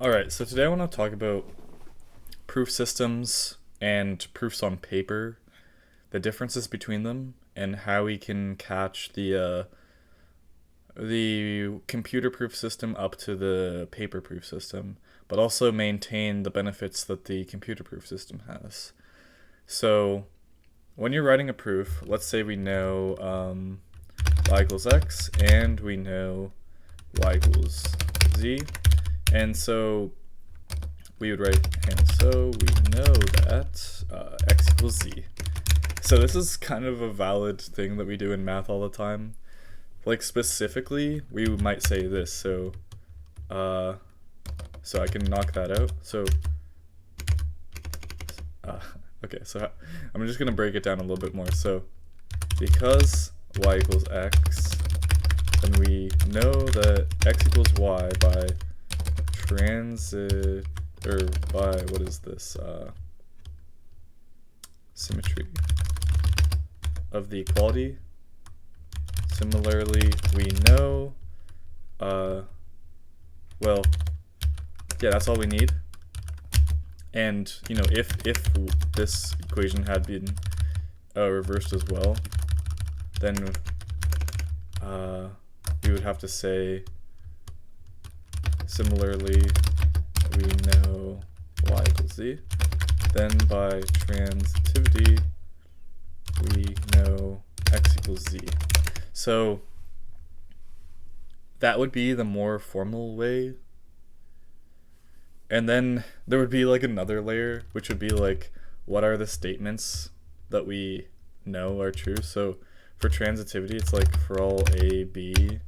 Alright, so today I want to talk about proof systems and proofs on paper, the differences between them, and how we can catch the computer proof system up to the paper proof system, but also maintain the benefits that the computer proof system has. So, when you're writing a proof, let's say we know y equals x and we know y equals z, and so we would write, and so we know that x equals z. So this is kind of a valid thing that we do in math all the time. Like specifically, we might say this. So I can knock that out. Uh, okay, so I'm just gonna break it down a little bit more. So because y equals x, then we know that x equals y by transit, or by, what is this, symmetry of the equality. Similarly, we know, well, yeah, that's all we need. And, you know, if this equation had been reversed as well, then we would have to say, similarly, we know y equals z. Then by transitivity, we know x equals z. So that would be the more formal way. And then there would be like another layer, which would be like, what are the statements that we know are true? So for transitivity, it's like for all a, b,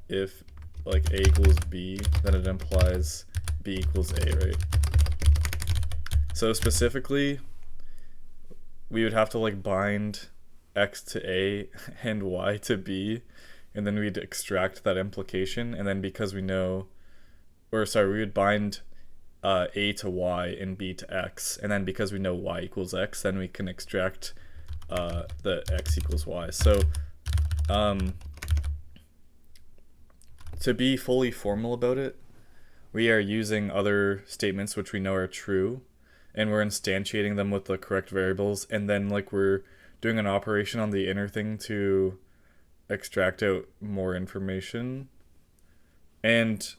if like a equals b, then it implies b equals a, right? So specifically, we would have to like bind x to a and y to b, and then we'd extract that implication, and then because we know, or sorry, we would bind a to y and b to x, and then because we know y equals x, then we can extract the x equals y. So to be fully formal about it, we are using other statements which we know are true, and we're instantiating them with the correct variables, and then like we're doing an operation on the inner thing to extract out more information. And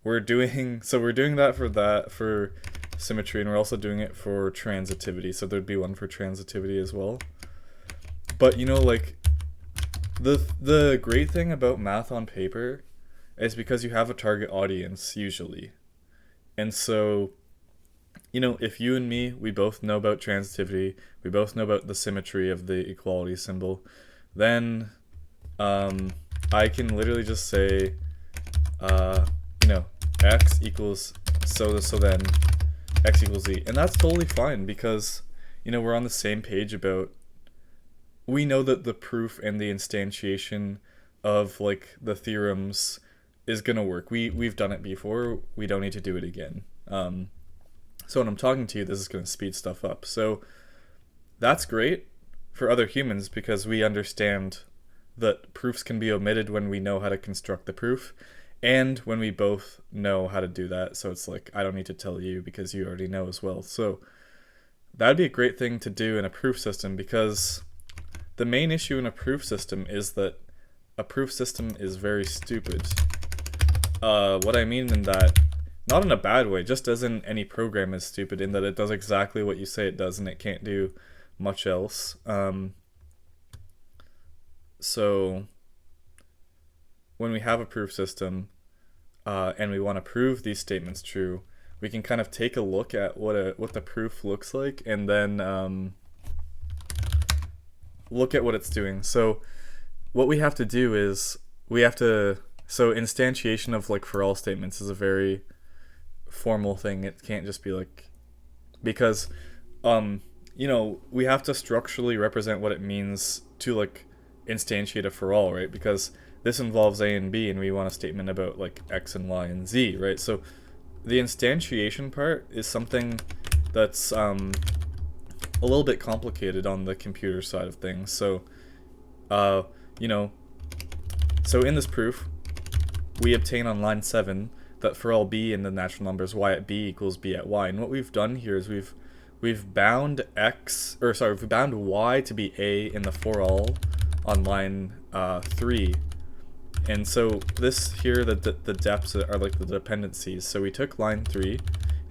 we're doing that for symmetry, and we're also doing it for transitivity, so there'd be one for transitivity as well. But you know, like the great thing about math on paper is because you have a target audience usually. And so, you know, if you and me, we both know about transitivity, we both know about the symmetry of the equality symbol, then I can literally just say, you know, x equals, so then x equals z. And that's totally fine because, you know, we're on the same page about, we know that the proof and the instantiation of like the theorems is gonna work. We've done it before, we don't need to do it again. So when I'm talking to you, this is going to speed stuff up. So that's great for other humans because we understand that proofs can be omitted when we know how to construct the proof, and when we both know how to do that. So it's like, I don't need to tell you because you already know as well. So that'd be a great thing to do in a proof system, because the main issue in a proof system is that a proof system is very stupid. What I mean in that, not in a bad way, just as in any program is stupid in that it does exactly what you say it does and it can't do much else. So when we have a proof system and we want to prove these statements true, we can kind of take a look at what the proof looks like, and then look at what it's doing. So what we have to do is so instantiation of like for all statements is a very formal thing. It can't just be like, because you know, we have to structurally represent what it means to like instantiate a for all, right? Because this involves a and b, and we want a statement about like x and y and z, right? So the instantiation part is something that's a little bit complicated on the computer side of things. So you know, so in this proof we obtain on line 7 that for all b in the natural numbers, y at b equals b at y. And what we've done here is we've bound we've bound y to be a in the for all on line 3. And so this here, the depths are like the dependencies. So we took line 3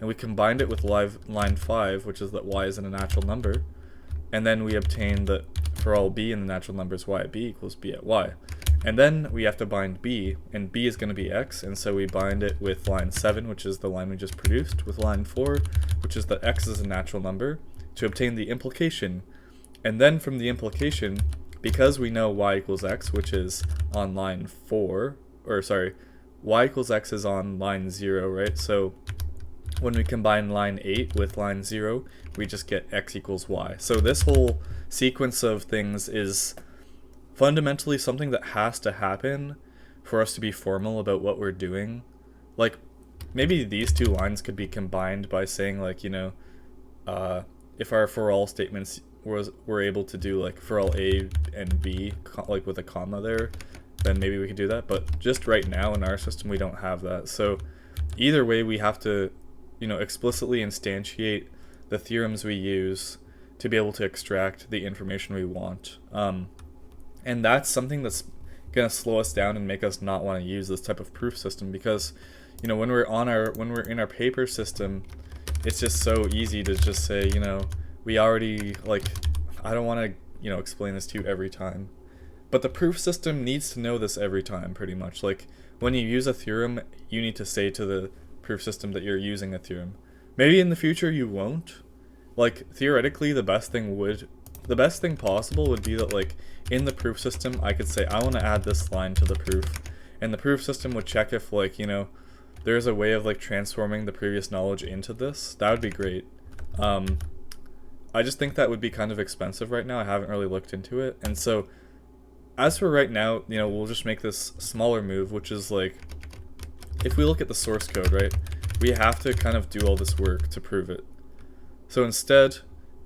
and we combined it with line 5, which is that y is in a natural number. And then we obtained that for all b in the natural numbers, y at b equals b at y. And then we have to bind b, and b is going to be x, and so we bind it with line 7, which is the line we just produced, with line 4, which is that x is a natural number, to obtain the implication. And then from the implication, because we know y equals x, which is on line 4, y equals x is on line 0, right? So when we combine line 8 with line 0, we just get x equals y. So this whole sequence of things is fundamentally something that has to happen for us to be formal about what we're doing. Like, maybe these two lines could be combined by saying, like, if our for all statements were able to do like for all a and b, like with a comma there, then maybe we could do that. But just right now in our system, we don't have that. So either way, we have to, explicitly instantiate the theorems we use to be able to extract the information we want. And that's something that's going to slow us down and make us not want to use this type of proof system, because when we're in our paper system, it's just so easy to just say, we already, like, I don't want to explain this to you every time. But the proof system needs to know this every time, pretty much. Like, when you use a theorem, you need to say to the proof system that you're using a theorem. Maybe in the future you won't. Like, theoretically, the best thing possible would be that, like, in the proof system, I could say, I want to add this line to the proof. And the proof system would check if, like, there's a way of, like, transforming the previous knowledge into this. That would be great. I just think that would be kind of expensive right now. I haven't really looked into it. And so, as for right now, we'll just make this smaller move, which is, like, if we look at the source code, right, we have to kind of do all this work to prove it. So instead,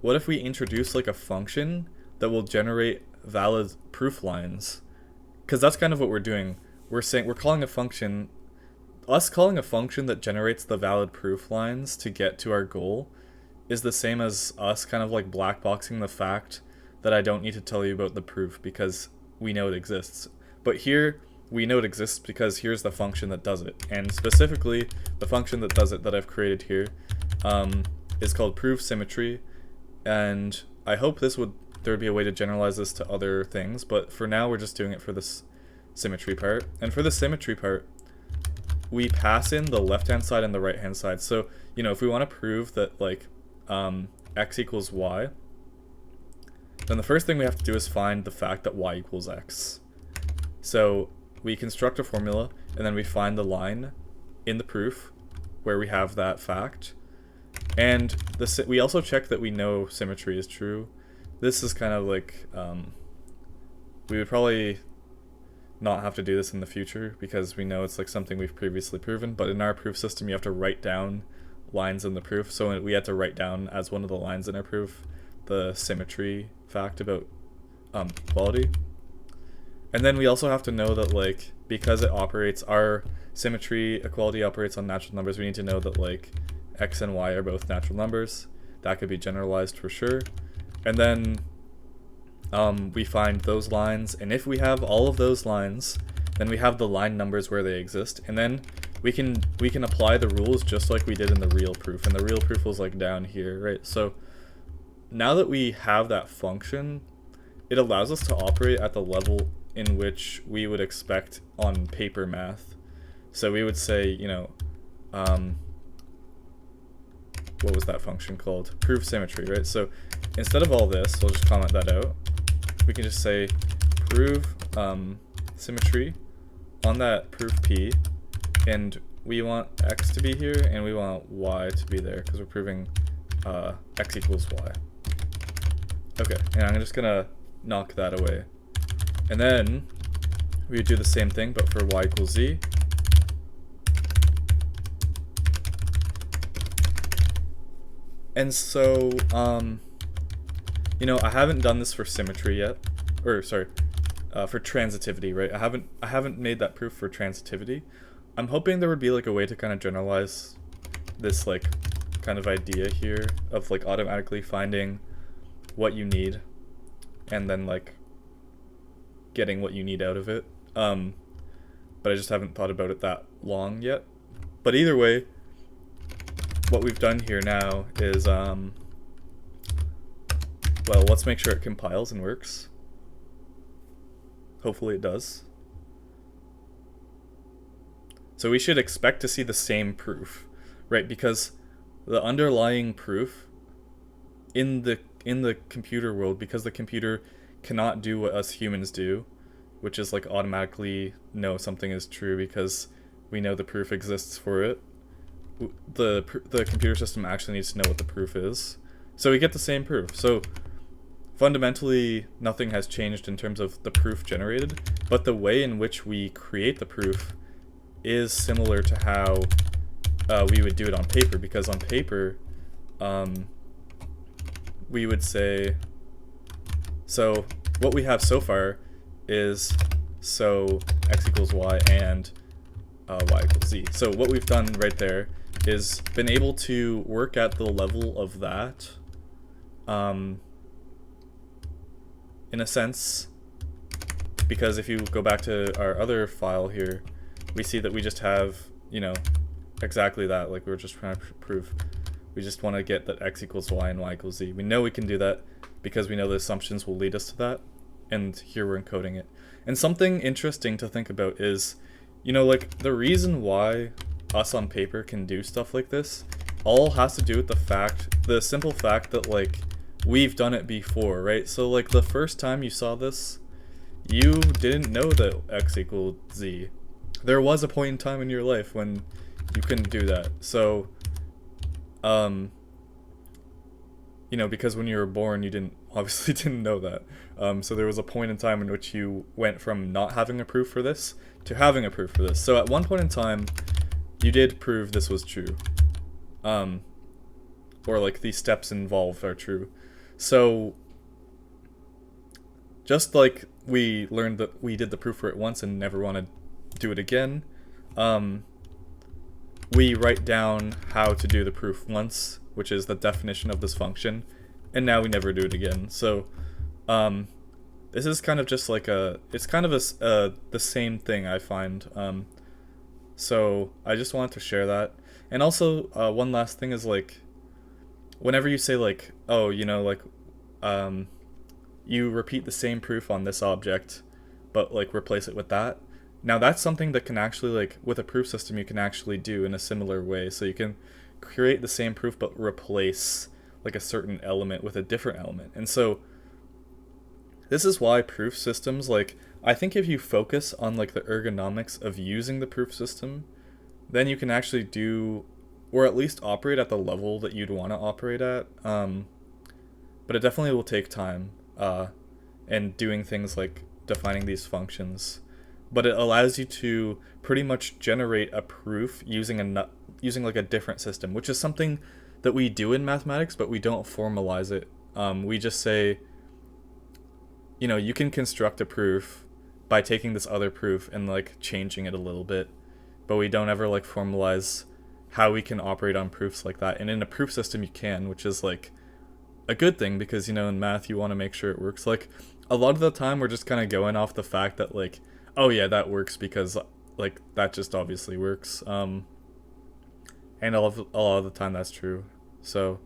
what if we introduce, like, a function that will generate valid proof lines? Because that's kind of what we're doing. We're calling a function, calling a function that generates the valid proof lines to get to our goal is the same as us kind of like blackboxing the fact that I don't need to tell you about the proof because we know it exists. But here, we know it exists because here's the function that does it. And specifically, the function that does it that I've created here is called proof symmetry. And I hope there would be a way to generalize this to other things, but for now we're just doing it for this symmetry part. And for the symmetry part, we pass in the left-hand side and the right-hand side. So, if we want to prove that, like, x equals y, then the first thing we have to do is find the fact that y equals x. So we construct a formula, and then we find the line in the proof where we have that fact. And we also check that we know symmetry is true. This is kind of like, we would probably not have to do this in the future because we know it's like something we've previously proven, but in our proof system you have to write down lines in the proof, so we had to write down as one of the lines in our proof the symmetry fact about equality. And then we also have to know that, like, because our symmetry equality operates on natural numbers, we need to know that, like, x and y are both natural numbers. That could be generalized for sure. And then we find those lines, and if we have all of those lines, then we have the line numbers where they exist, and then we can apply the rules just like we did in the real proof, and the real proof was like down here, right? So now that we have that function, it allows us to operate at the level in which we would expect on paper math. So we would say, what was that function called? Proof symmetry, right? So instead of all this, we'll just comment that out. We can just say prove symmetry on that proof P, and we want x to be here, and we want y to be there, because we're proving x equals y. Okay, and I'm just gonna knock that away. And then we would do the same thing, but for y equals z. And so, I haven't done this for symmetry yet, or sorry, for transitivity, right? I haven't made that proof for transitivity, I'm hoping there would be like a way to kind of generalize this like kind of idea here of like automatically finding what you need and then like getting what you need out of it. But I just haven't thought about it that long yet. But either way, what we've done here now is well, let's make sure it compiles and works. Hopefully it does. So we should expect to see the same proof, right? Because the underlying proof in the computer world, because the computer cannot do what us humans do, which is like automatically know something is true because we know the proof exists for it. The computer system actually needs to know what the proof is. So we get the same proof. So fundamentally, nothing has changed in terms of the proof generated, but the way in which we create the proof is similar to how we would do it on paper, because on paper, we would say, so what we have so far is so x equals y and y equals z. So what we've done right there is been able to work at the level of that, in a sense, because if you go back to our other file here, we see that we just have, you know, exactly that, like we were just trying to prove. We just want to get that x equals y and y equals z. We know we can do that because we know the assumptions will lead us to that, and here we're encoding it. And something interesting to think about is, you know, like the reason why us on paper can do stuff like this all has to do with the simple fact that like we've done it before, right? So like the first time you saw this, you didn't know that x equaled z. There was a point in time in your life when you couldn't do that. So, you know, because when you were born, you obviously didn't know that. So there was a point in time in which you went from not having a proof for this to having a proof for this. So at one point in time, you did prove this was true. Or like these steps involved are true. So just like we learned that we did the proof for it once and never want to do it again, we write down how to do the proof once, which is the definition of this function, and now we never do it again. So this is kind of just like it's kind of the same thing, I find. So I just wanted to share that. And also one last thing is like, whenever you say like, oh, you know, like you repeat the same proof on this object but like replace it with that, now that's something that can actually, like, with a proof system, you can actually do in a similar way. So you can create the same proof but replace like a certain element with a different element. And so this is why proof systems, like, I think if you focus on like the ergonomics of using the proof system, then you can actually do, or at least operate at the level that you'd want to operate at. But it definitely will take time, and doing things like defining these functions. But it allows you to pretty much generate a proof using like a different system, which is something that we do in mathematics, but we don't formalize it. We just say, you know, you can construct a proof by taking this other proof and like changing it a little bit, but we don't ever like formalize how we can operate on proofs like that. And in a proof system you can, which is like a good thing, because, you know, in math you want to make sure it works. Like a lot of the time we're just kind of going off the fact that like, oh yeah, that works because like that just obviously works. And a lot of the time that's true. So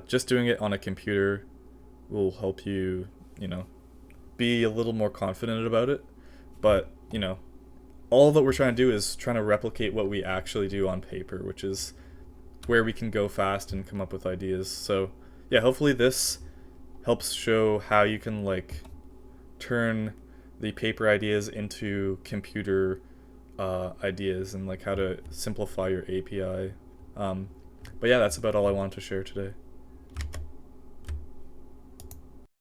just doing it on a computer will help you, you know, be a little more confident about it. But, you know, all that we're trying to do is trying to replicate what we actually do on paper, which is where we can go fast and come up with ideas. So yeah, hopefully this helps show how you can like turn the paper ideas into computer ideas, and like how to simplify your API. But yeah, that's about all I wanted to share today.